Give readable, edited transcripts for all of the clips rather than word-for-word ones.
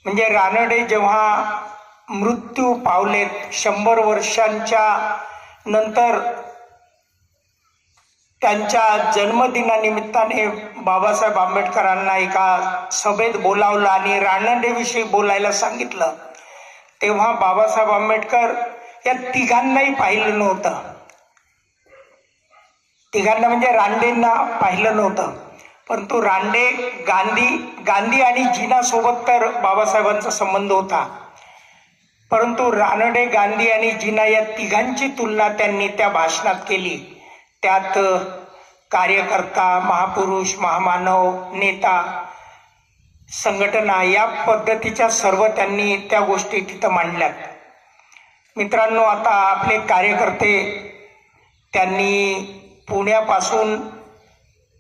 म्हणजे रानडे जेव्हा मृत्यू पावलेत 100 वर्षांच्या नंतर त्यांच्या जन्मदिनानिमित्ताने बाबासाहेब आंबेडकरांना एका सभेत बोलावलं आणि रानडेविषयी बोलायला सांगितलं, तेव्हा बाबासाहेब आंबेडकर या तिघांनाही पाहिलं नव्हतं. तिघांना म्हणजे रानडेंना पाहिलं नव्हतं, परंतु रानडे गांधी आणि जिना सोबत तर बाबासाहेबांचा संबंध होता. परंतु रानडे, गांधी आणि जिना या तिघांची तुलना त्यांनी त्या भाषणात केली. त्यात कार्यकर्ता, महापुरुष, महामानव, नेता, संघटना या पद्धतीच्या सर्व त्यांनी त्या गोष्टी तिथं मांडल्यात. मित्रांनो, आता आपले कार्यकर्ते त्यांनी पुण्यापासून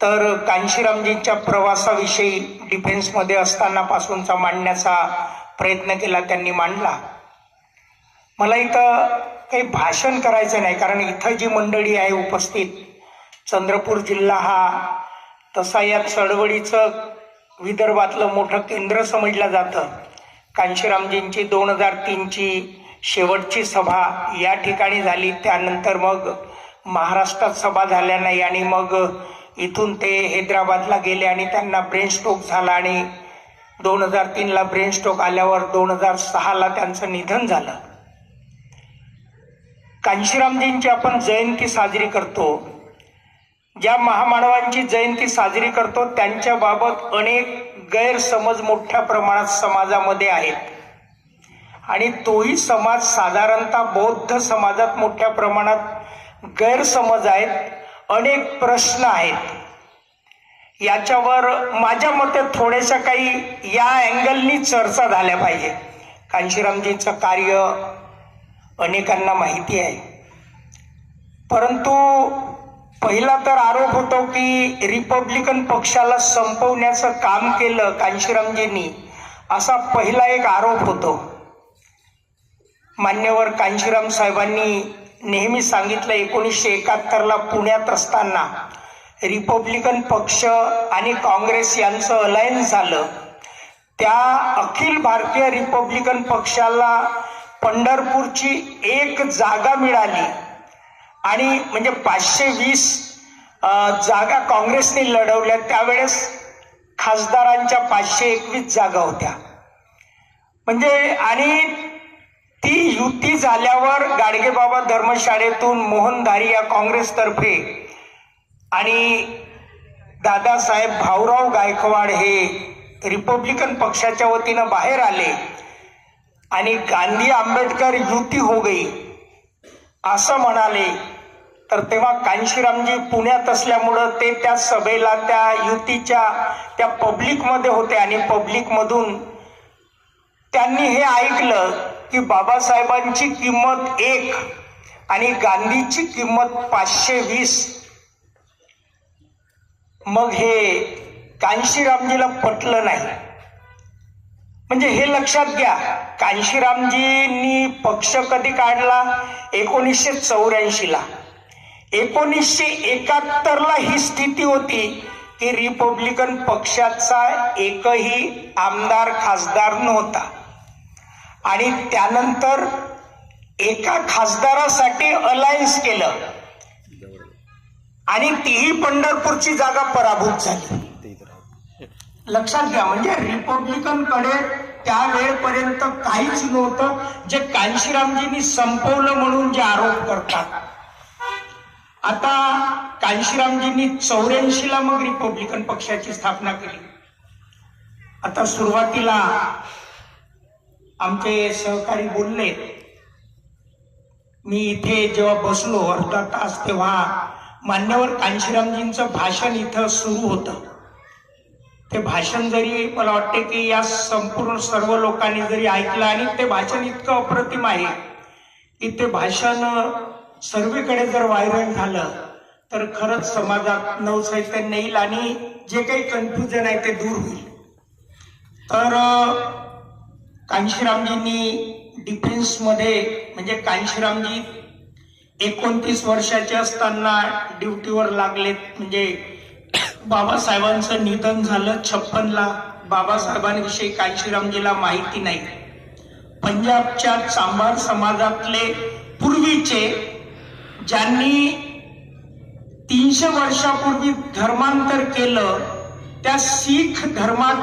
तर कांशीरामजींच्या प्रवासाविषयी डिफेन्समध्ये असताना पासूनचा मांडण्याचा प्रयत्न केला, त्यांनी मांडला. मला इथं काही भाषण करायचं नाही, कारण इथं जी मंडळी आहे उपस्थित, चंद्रपूर जिल्हा हा तसा या चळवळीचं विदर्भातलं मोठं केंद्र समजलं जातं. कांशीरामजींची 2003ची शेवटची सभा या ठिकाणी झाली. त्यानंतर मग महाराष्ट्रात सभा झाल्या नाही आणि मग इथून ते हैदराबादला गेले आणि त्यांना ब्रेन स्ट्रोक झाला आणि 2003ला ब्रेन स्ट्रोक आल्यावर 2006ला त्यांचं निधन झालं. कांशीरामजींची आपण जयंती साजरी करतो. ज्या महामानवांची जयंती साजरी करतो त्यांच्याबाबत अनेक गैरसमज मोठ्या प्रमाणात समाजामध्ये आहेत आणि तोही समाज साधारणतः बौद्ध समाजात मोठ्या प्रमाणात गैरसमज आहेत, अनेक प्रश्न आहेत. याच्यावर माझ्या मते थोड्याशा काही या अँगलनी चर्चा झाल्या पाहिजे. कांशीरामजींचं कार्य अनेकांना माहिती आहे, परंतु पहिला तर आरोप होतो की रिपब्लिकन पक्षाला संपवण्याचं काम केलं कांशीरामजींनी, असा पहिला एक आरोप होतो. मान्यवर कांशीराम साहेबांनी नेहमी सांगितलं, 1971ला पुण्यात असताना रिपब्लिकन पक्ष आणि काँग्रेस यांचं अलायन्स झालं. त्या अखिल भारतीय रिपब्लिकन पक्षाला पंढरपूरची एक जागा मिळाली आणि म्हणजे 520 जागा काँग्रेसने लढवल्या. त्यावेळेस खासदारांच्या 521 जागा होत्या. म्हणजे आणि ती युती झाल्यावर गाडगेबाबा धर्मशाळेतून मोहनधारी या काँग्रेसतर्फे आणि दादासाहेब भाऊराव गायकवाड हे रिपब्लिकन पक्षाच्या वतीनं बाहेर आले आणि गांधी आंबेडकर युती हो गई असं म्हणाले. तर तेव्हा कांशीरामजी पुण्यात असल्यामुळं ते त्या सभेला, त्या युतीच्या त्या पब्लिकमध्ये होते आणि पब्लिकमधून त्यांनी हे ऐकलं की बाबासाहेबांची किंमत 1 आणि गांधीची किंमत 520. मग हे कांशीरामजीला पटलं नाही. म्हणजे हे लक्षात घ्या, कांशीरामजींनी पक्ष कधी काढला? 1984ला. 1971ला ही स्थिती होती की रिपब्लिकन पक्षाचा एकही आमदार खासदार नव्हता आणि त्यानंतर एका खासदारासाठी अलायन्स केलं आणि तीही पंढरपूरची जागा पराभूत झाली. लक्षात घ्या, म्हणजे रिपब्लिकनकडे त्यावेळेपर्यंत काहीच नव्हतं, जे कांशीरामजींनी संपवलं म्हणून जे आरोप करतात. आता कांशीरामजींनी 84ला मग रिपब्लिकन पक्षाची स्थापना केली. आता सुरुवातीला आमचे सहकारी बोलले, मी इथे जेव्हा बसलो अर्धा तास, तेव्हा मान्यवर कांशीरामजींचं भाषण इथं सुरू होतं. ते भाषण जरी मला वाटते की या संपूर्ण सर्व लोकांनी जरी ऐकलं आणि ते भाषण इतकं अप्रतिम आहे की ते भाषण सर्वीकडे जर व्हायरल झालं तर खरंच समाजात नवचैतन्य येईल आणि जे काही कन्फ्युजन आहे ते दूर होईल. तर कांशीरामजींनी डिफेन्समध्ये, म्हणजे कांशीरामजी 29 वर्षाचे असताना ड्युटीवर लागलेत. म्हणजे बाबासाहेबांचं निधन झालं 56ला. बाबासाहेबांविषयी कांशीरामजीला माहिती नाही. पंजाबच्या चांभार समाजातले पूर्वीचे, ज्यांनी 300 वर्षापूर्वी धर्मांतर केलं, त्या शीख धर्मात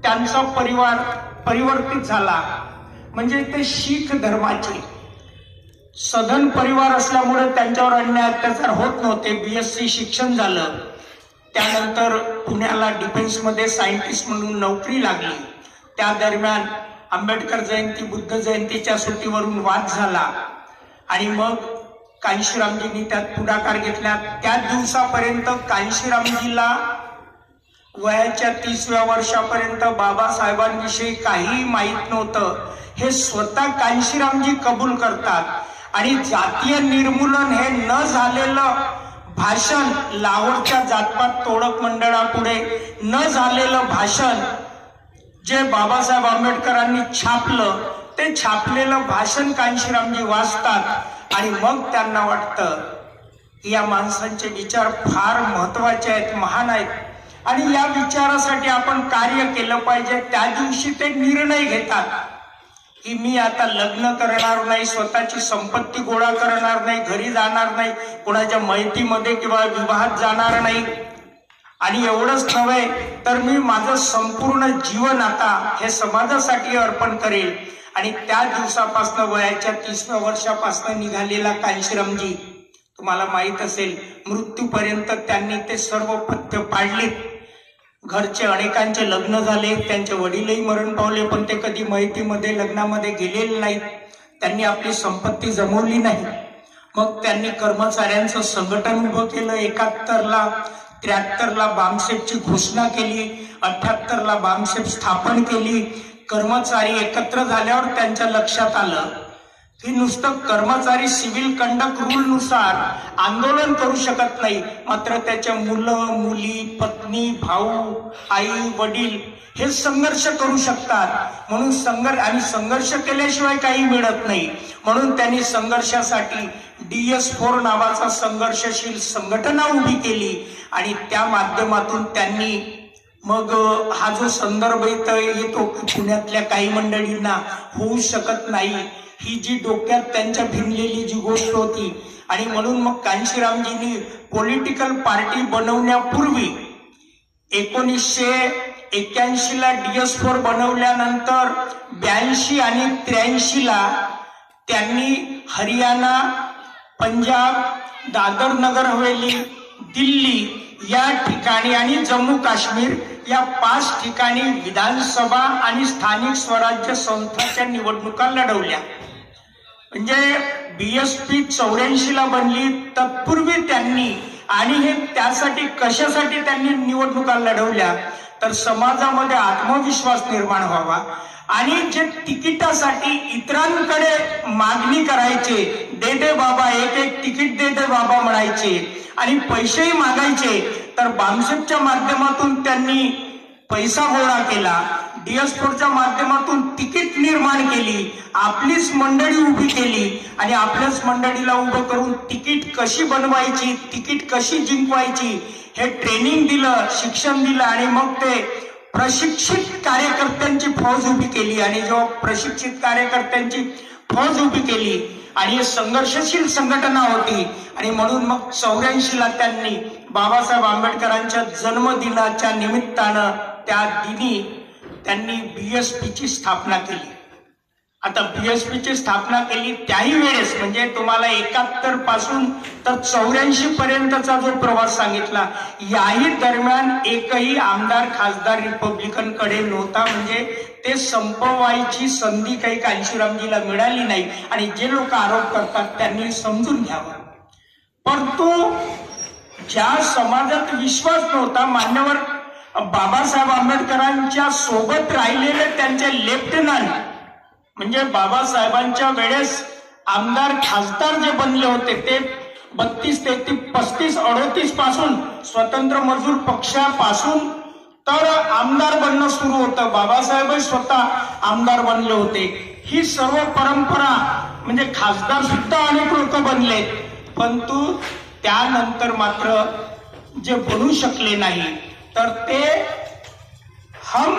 त्यांचा परिवार परिवर्तित झाला. म्हणजे ते शीख धर्माचे सधन परिवार असल्यामुळे त्यांच्यावर अन्याय अत्याचार होत नव्हते. BSc शिक्षण झालं. त्यानंतर पुण्याला डिफेन्समध्ये सायंटिस्ट म्हणून नोकरी लागली. त्या दरम्यान आंबेडकर जयंती, बुद्ध जयंतीच्या सुट्टीवरून वाद झाला आणि मग कांशीरामजींनी त्यात पुढाकार घेतला. त्या दिवसापर्यंत कांशीरामजीला वयाच्या 30व्या वर्षापर्यंत बाबासाहेबांविषयी काही माहीत नव्हतं. हे स्वतः कांशीरामजी कबूल करतात. आणि जातीय निर्मूलन हे न झालेलं भाषण, लाहोरच्या जातपात तोडक मंडळापुढे न झालेलं भाषण जे बाबासाहेब आंबेडकरांनी छापलं, ते छापलेलं भाषण कांशीरामजी वाचतात आणि मग त्यांना वाटतं की या माणसांचे विचार फार महत्वाचे आहेत, महान आहेत आणि या विचारासाठी आपण कार्य केलं पाहिजे. त्या दिवशी ते निर्णय घेतात की मी आता लग्न करणार नाही, स्वतःची संपत्ती गोळा करणार नाही, घरी जाणार नाही, कोणाच्या मैतीमध्ये किंवा विवाहात जाणार नाही आणि एवढंच नव्हे तर मी माझं संपूर्ण जीवन आता हे समाजासाठी अर्पण करेल. आणि त्या दिवसापासून वयाच्या 30व्या वर्षापासून निघालेला कांशीरामजी, तुम्हाला माहित असेल, मृत्यूपर्यंत त्यांनी ते सर्व पथ्य पाळलीत. घरचे अनेकांचे लग्न झाले, त्यांचे वडीलही मरण पावले, पण ते कधी मैतीमध्ये लग्नामध्ये गेलेले नाहीत. त्यांनी आपली संपत्ती जमवली नाही. मग त्यांनी कर्मचाऱ्यांचं संघटन उभं केलं. 71ला 73ला बामसेफची घोषणा केली. 78ला बामसेफ स्थापन केली. कर्मचारी एकत्र झाल्यावर त्यांच्या लक्षात आलं की नुसतं कर्मचारी सिव्हिल कंडक्ट रूल नुसार आंदोलन करू शकत नाही, मात्र त्याच्या मुलं मुली, पत्नी, भाऊ, आई, वडील हे संघर्ष करू शकतात. म्हणून संघर्ष केल्याशिवाय काही मिळत नाही. म्हणून त्यांनी संघर्षासाठी DS4 नावाचा संघर्षशील संघटना उभी केली आणि त्या माध्यमातून त्यांनी मग हा जो संदर्भ इथं येतो पुण्यातल्या काही मंडळींना होऊ शकत नाही, ही जी डोक्यात त्यांच्या भिनलेली जी गोष्ट होती. आणि म्हणून मग कांशीरामजींनी पॉलिटिकल पार्टी बनवण्यापूर्वी 1981ला DS4 बनवल्यानंतर 82 आणि 83ला त्यांनी हरियाणा, पंजाब, दादर नगर हवेली, दिल्ली या ठिकाणी आणि जम्मू काश्मीर या 5 ठिकाणी विधानसभा आणि स्थानिक स्वराज्य संस्थांच्या निवडणुका लढवल्या. म्हणजे BSP 84ला बनली. तत्पूर्वी त्यांनी, आणि हे त्यासाठी कशासाठी त्यांनी निवडणुका लढवल्या तर समाजामध्ये आत्मविश्वास निर्माण व्हावा आणि जे तिकिटासाठी इतरांकडे मागणी करायचे, दे दे बाबा, एक तिकीट दे दे बाबा म्हणायचे आणि पैसेही मागायचे, तर बामसेफच्या माध्यमातून त्यांनी पैसा गोळा केला. DS4च्या माध्यमातून तिकीट निर्माण केली, आपलीच मंडळी उभी केली आणि आपल्याच मंडळीला उभं करून तिकीट कशी बनवायची, तिकीट कशी जिंकवायची हे ट्रेनिंग दिलं, शिक्षण दिलं आणि मग ते प्रशिक्षित कार्यकर्त्यांची फौज उभी केली. आणि जेव्हा प्रशिक्षित कार्यकर्त्यांची फौज उभी केली आणि संघर्षशील संघटना होती आणि म्हणून मग 84ला त्यांनी बाबासाहेब आंबेडकरांच्या जन्मदिनाच्या निमित्तानं त्या दिनी त्यांनी BSPची स्थापना केली. आता BSPची स्थापना केली त्याही वेळेस, म्हणजे तुम्हाला 71 पासून तर 84 पर्यंतचा जो प्रवास सांगितला, याही दरम्यान एकही आमदार खासदार रिपब्लिकन कडे नव्हता. म्हणजे ते संपवायची संधी काही कांशीरामजीला मिळाली नाही आणि जे लोक आरोप करतात त्यांनी समजून घ्यावं. परंतु ज्या समाजात विश्वास नव्हता, मान्यवर बाबासाहेब आंबेडकरांच्या सोबत राहिलेले त्यांचे लेफ्टनंट, म्हणजे बाबासाहेबांच्या वेळेस आमदार खासदार जे बनले होते ते 32, 33, 35, 38 पासून स्वतंत्र मजूर पक्षापासून तर आमदार बनणं सुरू होतं. बाबासाहेब स्वतः आमदार बनले होते. ही सर्व परंपरा, म्हणजे खासदार सुद्धा अनेक लोक बनले. परंतु त्यानंतर मात्र जे बनू शकले नाही, तर ते हम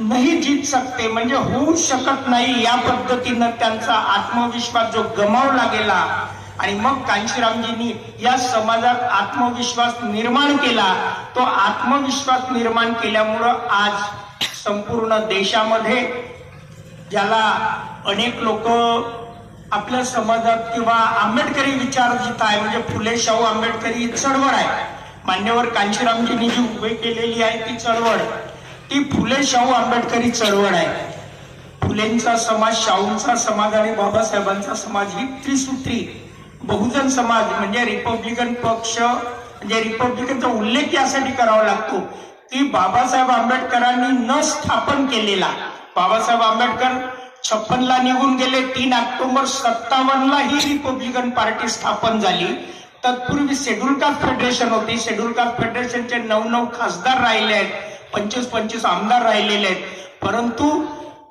नहीं जीत सकते म्हणजे होऊ शकत नाही या पद्धतीनं त्यांचा आत्मविश्वास जो गमावला गेला आणि मग कांशीरामजींनी या समाजात आत्मविश्वास निर्माण केला. तो आत्मविश्वास निर्माण केल्यामुळं आज संपूर्ण देशामध्ये ज्याला अनेक लोक आपल्या समाजात किंवा आंबेडकरी विचार जिथं आहे म्हणजे फुले शाहू आंबेडकरी चळवळ आहे, मान्यवर कांशीरामजींनी जी उभी केलेली आहे ती चळवळ, ती फुले शाहू आंबेडकरी चळवळ आहे. फुलेंचा समाज, शाहूंचा समाज आणि बाबासाहेबांचा समाज ही त्रिसूत्री बहुजन समाज म्हणजे रिपब्लिकन पक्ष म्हणजे रिपब्लिकनचा उल्लेख यासाठी करावा लागतो की बाबासाहेब आंबेडकरांनी न स्थापन केलेला, बाबासाहेब आंबेडकर 56 ला निघून गेले, 3 ऑक्टोबर 57 ला ही रिपब्लिकन पार्टी स्थापन झाली. तत्पूर्वी शेड्यूल कास्ट फेडरेशन होती, शेड्यूल कास्ट फेडरेशनचे 9 खासदार राहिले आहेत, 25 आमदार राहिलेले आहेत, परंतु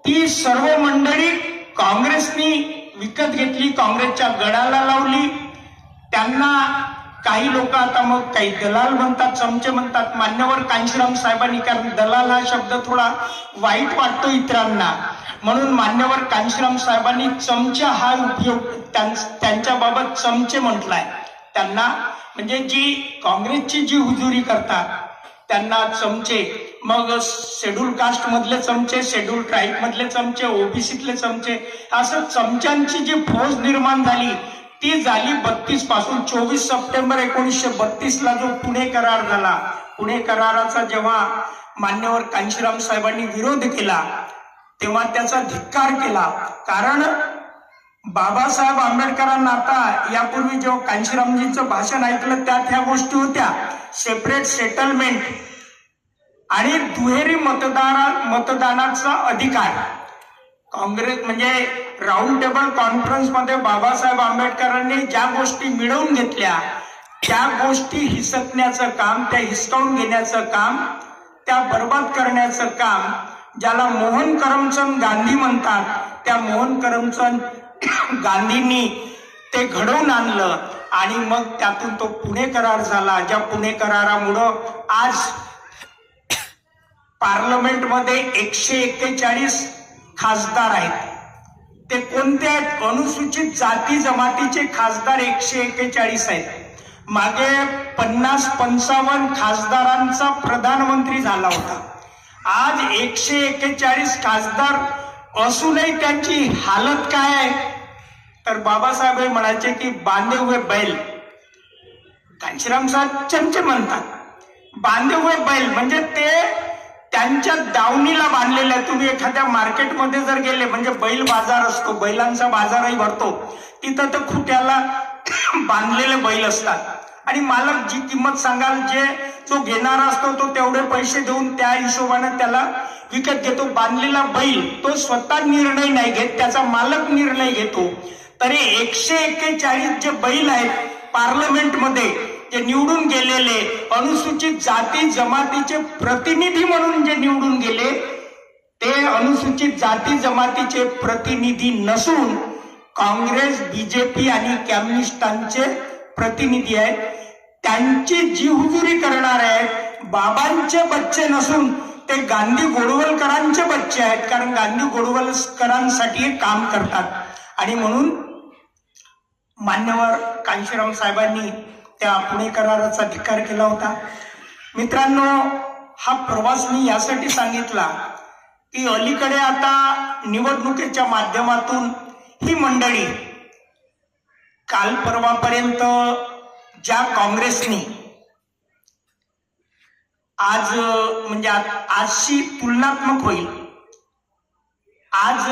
ती सर्व मंडळी काँग्रेसनी विकत घेतली, काँग्रेसच्या गडाला लावली. त्यांना काही लोक आता मग काही दलाल म्हणतात, चमचे म्हणतात. मान्यवर कांशीराम साहेबांनी, कारण दलाल हा शब्द थोडा वाईट वाटतो इतरांना, म्हणून मान्यवर कांशीराम साहेबांनी चमचा हा उपयोग त्यांच्या बाबत चमचे म्हटलाय. त्यांना म्हणजे जी काँग्रेसची जी हुजुरी करतात त्यांना चमचे, मग शेड्यूल कास्ट मधले चमचे, शेड्यूल ट्राईब मधले चमचे, ओबीसीतले चमचे, असं चमच्यांची जी फौज निर्माण झाली ती झाली 32 पासून. 24 सप्टेंबर 1932 ला जो पुणे करार झाला, पुणे कराराचा जेव्हा मान्यवर कांशीराम साहेबांनी विरोध केला तेव्हा त्याचा धिक्कार केला. कारण बाबासाहेब आंबेडकरांना, आता यापूर्वी जेव्हा कांशीरामजींचं भाषण ऐकलं त्यात ह्या गोष्टी होत्या, सेपरेट सेटलमेंट आणि दुहेरी मतदानाचा अधिकार. काँग्रेस म्हणजे राऊंड टेबल कॉन्फरन्स मध्ये बाबासाहेब आंबेडकरांनी ज्या गोष्टी मिळवून घेतल्या त्या गोष्टी हिसकण्याचं काम, त्या हिसकावून घेण्याचं काम, त्या बर्बाद करण्याचं काम, ज्याला मोहन करमचंद गांधी म्हणतात, त्या मोहन करमचंद गांधींनी ते घडवून आणलं आणि मग त्यातून तो पुणे करार झाला. ज्या पुणे करारामुळं आज पार्लमेंटमध्ये 141 खासदार आहेत. ते कोणते आहेत? अनुसूचित जाती जमातीचे खासदार 141 आहेत. मागे 50-55 खासदारांचा प्रधानमंत्री झाला होता. आज 141 खासदार असूनही त्यांची हालत काय आहे? तर बाबासाहेब म्हणायचे की बांधे हुए बैल, कांशीराम साहेब चमचे म्हणतात, बांधे हुए बैल म्हणजे ते त्यांच्या दावणीला बांधलेले आहे. तुम्ही एखाद्या मार्केटमध्ये जर गेले, म्हणजे बैल बाजार असतो, बैलांचा बाजारही भरतो, तिथं तर खुट्याला बांधलेले बैल असतात आणि मालक जी किंमत सांगाल, जो घेणारा असतो तो तेवढे पैसे देऊन त्या हिशोबाने त्याला विकत घेतो. बांधलेला बैल तो स्वतः निर्णय नाही घेत, त्याचा मालक निर्णय घेतो. तरी 141 जे बैल आहेत पार्लमेंटमध्ये, जे निवडून गेलेले अनुसूचित जाती जमातीचे प्रतिनिधी म्हणून जे निवडून गेले, ते अनुसूचित जाती जमातीचे प्रतिनिधी नसून काँग्रेस, बीजेपी आणि कम्युनिस्टांचे प्रतिनिधी आहेत. त्यांची जी हुजुरी करणार आहेत बाबांचे बच्चे नसून ते गांधी गोडवलकरांचे बच्चे आहेत, कारण गांधी गोडवलकरांसाठी हे काम करतात. आणि म्हणून मान्यवर कांशीराम साहेबांनी त्या पुणे कराराचा धिक्कार केला होता. मित्रांनो, हा प्रवास मी यासाठी सांगितला की अलीकडे आता निवडणुकीच्या माध्यमातून ही मंडळी, काल परवापर्यंत ज्या काँग्रेसनी आज म्हणजे आजची तुलनात्मक होईल, आज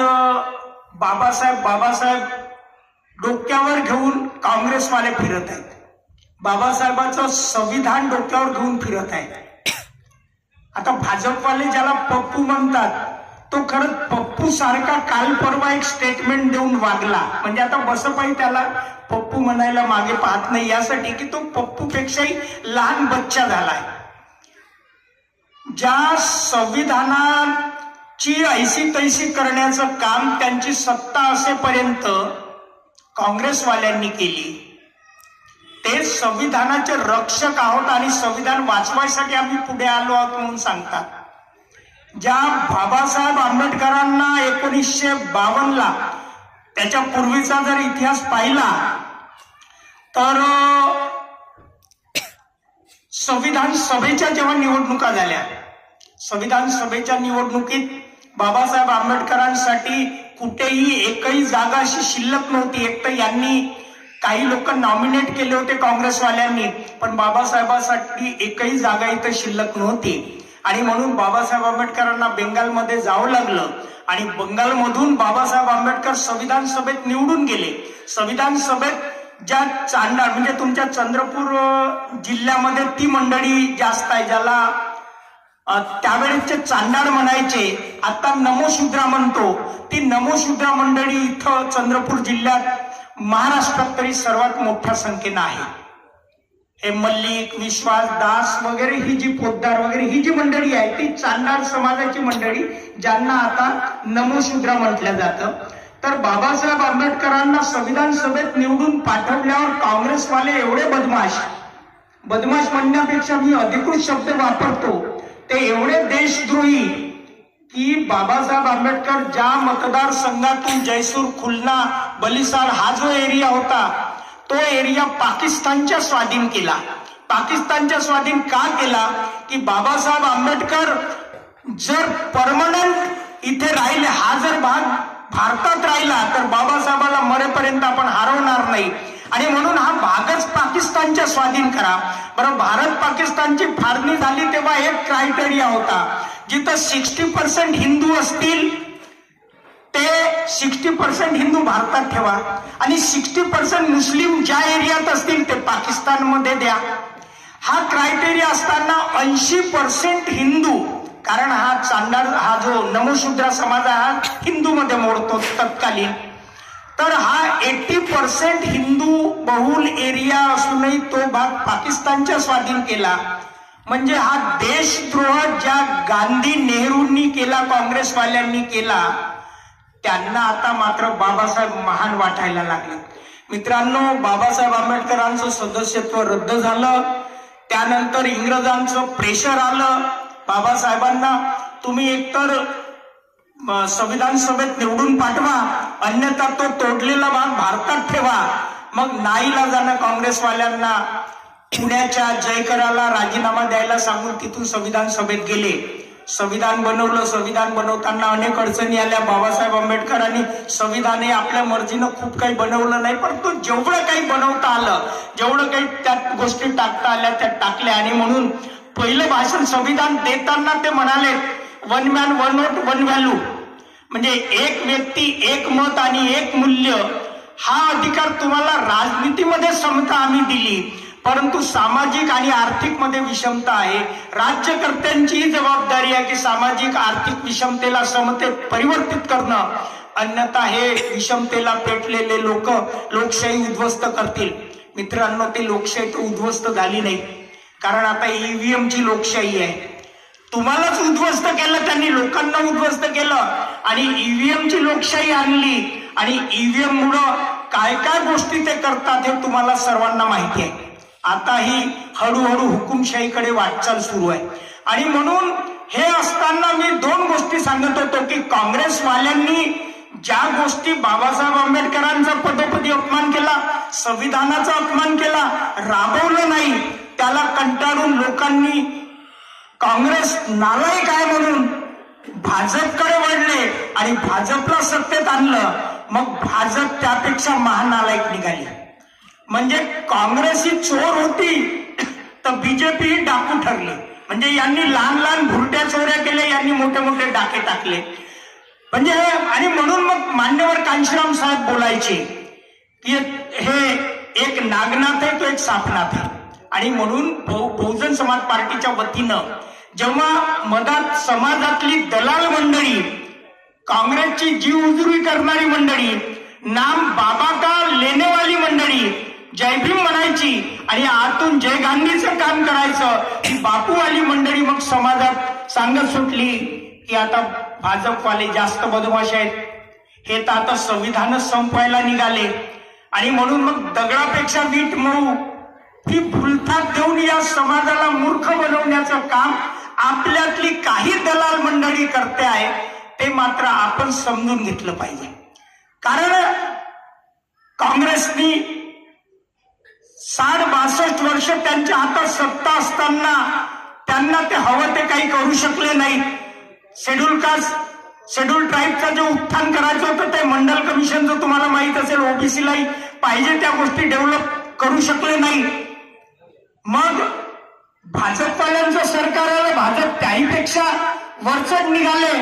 बाबासाहेब डोक्यावर घेऊन काँग्रेसवाले फिरत आहेत, बाबासाहेबांचं संविधान डोक्यावर घेऊन फिरत आहेत. आता भाजपवाले ज्याला पप्पू म्हणतात तो खरंच पप्पू सारखा काल परवा एक स्टेटमेंट देऊन वागला. म्हणजे आता बसपाही त्याला पप्पू म्हणायला मागे पाहत नाही, यासाठी की तो पप्पू पेक्षाही लहान बच्चा झालाय. ज्या संविधानाची ऐशी तैशी करण्याचं काम त्यांची सत्ता असेपर्यंत काँग्रेसवाल्यांनी केली, ते संविधानाचे रक्षक आहोत आणि संविधान वाचवायसाठी आम्ही पुढे आलो आहोत म्हणून सांगतात. ज्या बाबासाहेब आंबेडकरांना 1952ला त्याच्या पूर्वीचा जर इतिहास पाहिला तर संविधान सभेच्या जेव्हा निवडणुका झाल्या, संविधान सभेच्या निवडणुकीत बाबासाहेब आंबेडकरांसाठी कुठेही एकही जागा अशी शिल्लक नव्हती. एक तर यांनी काही लोक नॉमिनेट केले होते काँग्रेसवाल्यांनी, पण बाबासाहेबांसाठी एकही जागा इथं शिल्लक नव्हती. आणि म्हणून बाबासाहेब आंबेडकरांना बेंगालमध्ये जावं लागलं आणि बंगालमधून बाबासाहेब आंबेडकर संविधान सभेत निवडून गेले. संविधान सभेत ज्या चांडाळ म्हणजे तुमच्या चंद्रपूर जिल्ह्यामध्ये ती मंडळी जास्त आहे, ज्याला त्यावेळेचे चांडाळ म्हणायचे, आता नमोशूद्रा म्हणतो, ती नमोशूद्रा मंडळी इथं चंद्रपूर जिल्ह्यात महाराष्ट्रात तरी सर्वात मोठ्या संख्येनं आहे. हे मल्लिक, विश्वास, दास वगैरे ही जी पोद्दार वगैरे ही जी मंडळी आहे ती चांडाळ समाजाची मंडळी, ज्यांना आता नमोशूद्रा म्हटलं जातं. तर बाबासाहेब आंबेडकरांना संविधान सभेत निवडून पाठवल्यावर काँग्रेसवाले एवढे बदमाश म्हणण्यापेक्षा मी अधिकृत शब्द वापरतो, ते एवढे देशद्रोही की बाबासाहेब आंबेडकर ज्या मतदारसंघातून जयसूर, खुलना, बलिसाड हा जो एरिया होता तो एरिया पाकिस्तानच्या स्वाधीन केला. पाकिस्तानच्या स्वाधीन का केला की बाबासाहेब आंबेडकर जर परमनंट इथे राहिले, हा जर भाग भारतात राहिला तर बाबासाहेबाला मरेपर्यंत आपण हरवणार नाही आणि म्हणून हा भागच पाकिस्तानच्या स्वाधीन करा. बरं, भारत पाकिस्तानची फाळणी झाली तेव्हा एक क्रायटेरिया होता, जिथं 60% हिंदू असतील ते 60% हिंदू भारतात ठेवा आणि 60% मुस्लिम ज्या एरियात असतील ते पाकिस्तानमध्ये द्या. हा क्रायटेरिया असताना 80% हिंदू, कारण हा चांडाळ हा जो नमोशूद्रा समाज हा हिंदूमध्ये मोडतो तत्कालीन, तर हा 80% हिंदू बहुल एरिया असूनही तो भाग पाकिस्तानच्या स्वाधीन केला. म्हणजे हा देशद्रोह ज्या गांधी नेहरूंनी केला, काँग्रेसवाल्यांनी केला, त्यांना आता मात्र बाबासाहेब महान वाटायला लागले. मित्रांनो, बाबासाहेब आंबेडकरांचं सदस्यत्व रद्द झालं, त्यानंतर इंग्रजांचं प्रेशर आलं बाबासाहेबांना, तुम्ही एकतर संविधान सभेत निवडून पाठवा, अन्यथा तो तोडलेला भाग भारतात ठेवा. मग नाईलाजानं काँग्रेसवाल्यांना पुण्याच्या जयकराला राजीनामा द्यायला सांगून तिथून संविधान सभेत गेले. संविधान बनवलं. संविधान बनवताना अनेक अडचणी आल्या. बाबासाहेब आंबेडकरांनी संविधान हे आपल्या मर्जीनं खूप काही बनवलं नाही, परंतु जेवढं काही बनवता आलं, जेवढं काही त्यात गोष्टी टाकता आल्या त्या टाकल्या. आणि म्हणून पहिलं भाषण संविधान देताना ते म्हणाले, one man one vote one value, म्हणजे एक व्यक्ती एक मत आणि एक मूल्य, हा अधिकार तुम्हाला राजनीतीमध्ये समता आम्ही दिली, परंतु सामाजिक आणि आर्थिक मध्ये विषमता आहे. राज्यकर्त्यांची जबाबदारी आहे की सामाजिक आर्थिक विषमतेला समतेत परिवर्तित करणं, अन्यथा हे विषमतेला पेटलेले लोक लोकशाही उद्ध्वस्त करतील. मित्रांनो, ते लोकशाही तर उद्ध्वस्त झाली नाही, कारण आता ईव्हीएम ची लोकशाही आहे. तुम्हालाच उद्ध्वस्त केलं त्यांनी, लोकांना उद्ध्वस्त केलं आणि ईव्हीएम ची लोकशाही आणली. आणि ईव्हीएम मुळे काय काय गोष्टी ते करतात हे तुम्हाला सर्वांना माहिती आहे. आता ही हळूहळू हुकुमशाहीकडे वाटचाल सुरू आहे. आणि म्हणून हे असताना मी दोन गोष्टी सांगत होतो की काँग्रेसवाल्यांनी ज्या गोष्टी बाबासाहेब आंबेडकरांचा पदोपदी अपमान केला, संविधानाचा अपमान केला, राबवलं नाही, त्याला कंटाळून लोकांनी काँग्रेस नालायक आहे म्हणून भाजपकडे वळले आणि भाजपला सत्तेत आणलं. मग भाजप त्यापेक्षा महानालायक निघाली. म्हणजे काँग्रेस ही चोर होती तर बीजेपी ही डाकू ठरली. म्हणजे यांनी लहान लहान भुरट्या चोऱ्या केल्या, यांनी मोठे मोठे डाके टाकले. म्हणजे आणि म्हणून मग मान्यवर कांशीराम साहेब बोलायचे की हे एक नागनाथ आहे तो एक सापनाथ आहे. आणि म्हणून बहुजन समाज पार्टीच्या वतीनं जेव्हा मधात समाजातली दलाल मंडळी, काँग्रेसची जीव उजुरी करणारी मंडळी, नाम बाबा का लेनेवाली मंडळी जय भीम म्हणायची आणि आतून जय गांधीचं काम करायचं, ही बापूवाली मंडळी मग समाजात सांगत सुटली की आता भाजपवाले जास्त बदमाश आहेत, हे तर आता संविधानच संपवायला निघाले. आणि म्हणून मग दगडापेक्षा वीट मऊ ही भुलथाप देऊन या समाजाला मूर्ख बनवण्याचं काम आपल्यातली काही दलाल मंडळी करते आहे, ते मात्र आपण समजून घेतलं पाहिजे. कारण काँग्रेसनी 60-62 वर्ष त्यांच्या हातात सत्ता असताना त्यांना ते हवं ते काही करू शकले नाही. शेड्यूल कास्ट शेड्यूल ट्राईबचं जे उत्थान करायचं होतं ते मंडल कमिशनचं तुम्हाला माहित असेल, ओबीसीलाही पाहिजे त्या गोष्टी डेव्हलप करू शकले नाही. मग भाजपवाल्यांचं सरकार आलं, भाजप त्याहीपेक्षा वरचढ निघाले.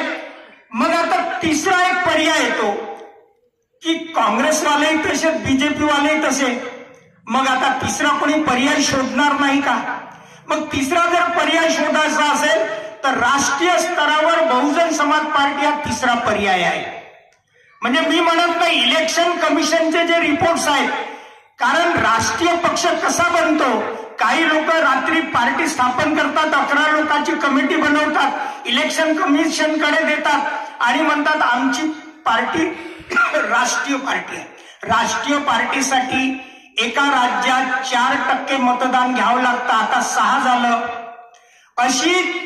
मग आता तिसरा एक पर्याय येतो की काँग्रेसवालेही तसे, बीजेपी वालेही तसे. मग आता तिसरा कोणी पर्याय शोधणार नाही का? मग तिसरा जर पर्याय शोधायचा असेल तर राष्ट्रीय स्तरावर बहुजन समाज पार्टी हा तिसरा पर्याय आहे. म्हणजे मी म्हणत नाही इलेक्शन कमिशनचे जे रिपोर्ट्स आहेत, कारण राष्ट्रीय पक्ष कसा बनतो, काही लोक रात्री पार्टी स्थापन करतात, 11 लोकांची कमिटी बनवतात, इलेक्शन कमिशनकडे देतात आणि म्हणतात आमची पार्टी राष्ट्रीय पार्टी आहे. राष्ट्रीय पार्टीसाठी एका राज्यात 4% मतदान घ्यावं लागतं, आता 6 झालं. अशी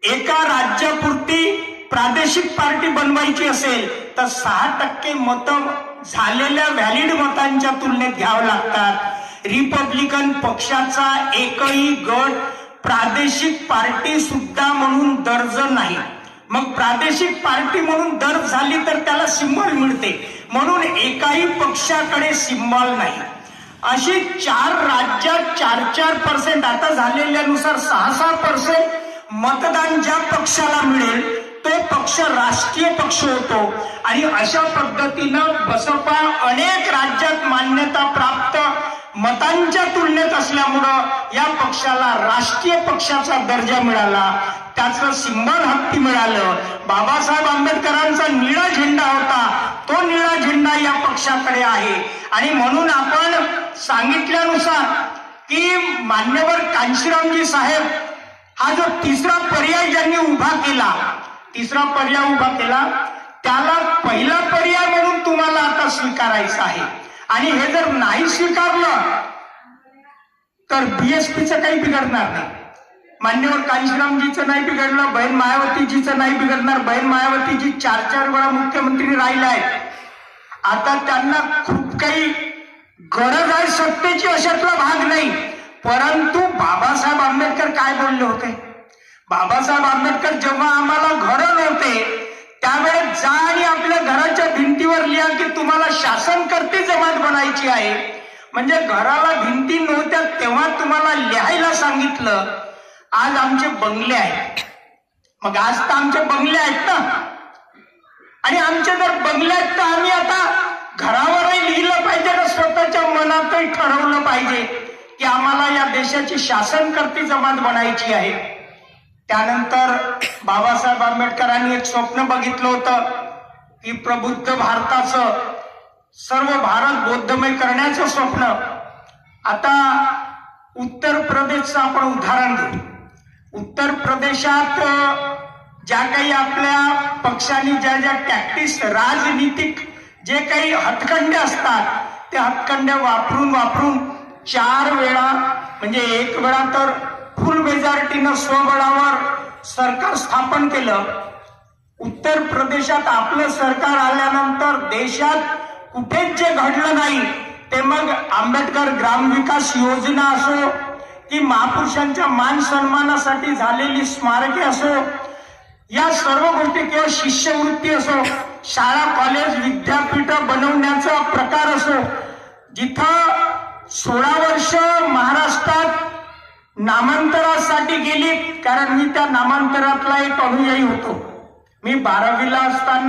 एका राज्यापुरती प्रादेशिक पार्टी बनवायची असेल तर 6% मतं झालेल्या व्हॅलिड मतांच्या तुलनेत घ्यावं लागतात. रिपब्लिकन पक्षाचा एकही गट प्रादेशिक पार्टी सुद्धा म्हणून दर्ज नाही. मग प्रादेशिक पार्टी म्हणून दर्ज झाली तर त्याला सिंबल मिळते, म्हणून एकाही पक्षाकडे सिंबल नाही. अशी 4 राज्यात 4% आता झालेल्यानुसार 6% मतदान ज्या पक्षाला मिळेल तो पक्ष राष्ट्रीय पक्ष होतो. आणि अशा पद्धतीनं बसपा अनेक राज्यात मान्यता प्राप्त मतांच्या तुलनेत असल्यामुळं या पक्षाला राष्ट्रीय पक्षाचा दर्जा मिळाला, त्याचं सिंबल हत्ती मिळालं. बाबासाहेब आंबेडकरांचा निळा झेंडा होता, तो निळा झेंडा या पक्षाकडे आहे. आणि म्हणून आपण सांगितल्यानुसार की मान्यवर कांशीरामजी साहेब हा जो तिसरा पर्याय ज्यांनी उभा केला, त्याला पहिला पर्याय म्हणून तुम्हाला आता स्वीकारायचा आहे. आणि हे जर नाही स्वीकारलं तर बीएसपीचं काही बिघडणार नाही. मान्यवर कांशीरामजीचं नाही बिघडलं, बहीण मायावतीजीचं नाही बिघडणार. बहीण मायावतीजी 4 वेळा मुख्यमंत्री राहिल्या आहेत. आता त्यांना खूप काही गरज आहे सत्तेची अशातला भाग नाही. परंतु बाबासाहेब आंबेडकर काय बोलले होते? बाबासाहेब आंबेडकर जेव्हा आम्हाला घरं नव्हते त्यावेळेस जा आणि आपल्या घराच्या भिंतीवर लिहा की तुम्हाला शासनकर्ती जमात बनायची आहे. म्हणजे घराला भिंती नव्हत्या तेव्हा तुम्हाला लिहायला सांगितलं. आज आमचे बंगले आहेत. मग आज तर आमचे बंगले आहेत ना, आणि आमचे जर बंगले आहेत तर आम्ही आता घरावरही लिहिलं पाहिजे ना, स्वतःच्या मनातही ठरवलं पाहिजे की आम्हाला या देशाची शासनकर्ती जमात बनायची आहे. त्यानंतर बाबासाहेब आंबेडकरांनी एक स्वप्न बघितलं होतं की प्रबुद्ध भारताचं, सर्व भारत बौद्धमय करण्याचं स्वप्न. आता उत्तर प्रदेशचं आपण उदाहरण घेऊ. उत्तर प्रदेशात ज्या काही आपल्या पक्षांनी ज्या ज्या टॅक्टिक्स, राजनीतिक जे काही हतखंडे असतात ते हतखंडे वापरून 4 वेळा, म्हणजे 1 वेळा तर फुल मेजॉरिटीनं स्वबळावर सरकार स्थापन केलं. उत्तर प्रदेशात आपलं सरकार आल्यानंतर देशात कुठेच जे घडलं नाही ते मग आंबेडकर ग्रामविकास योजना असो की महापुरुषांच्या मान सन्मानासाठी झालेली स्मारके असो, या सर्व गोष्टी किंवा शिष्यवृत्ती असो, शाळा कॉलेज विद्यापीठ बनवण्याचा प्रकार असो, जिथं 16 वर्ष महाराष्ट्रात नामांतरासाठी गेली. कारण मी त्या नामांतरातला एक अनुयायी होतो. मी 12वीला असताना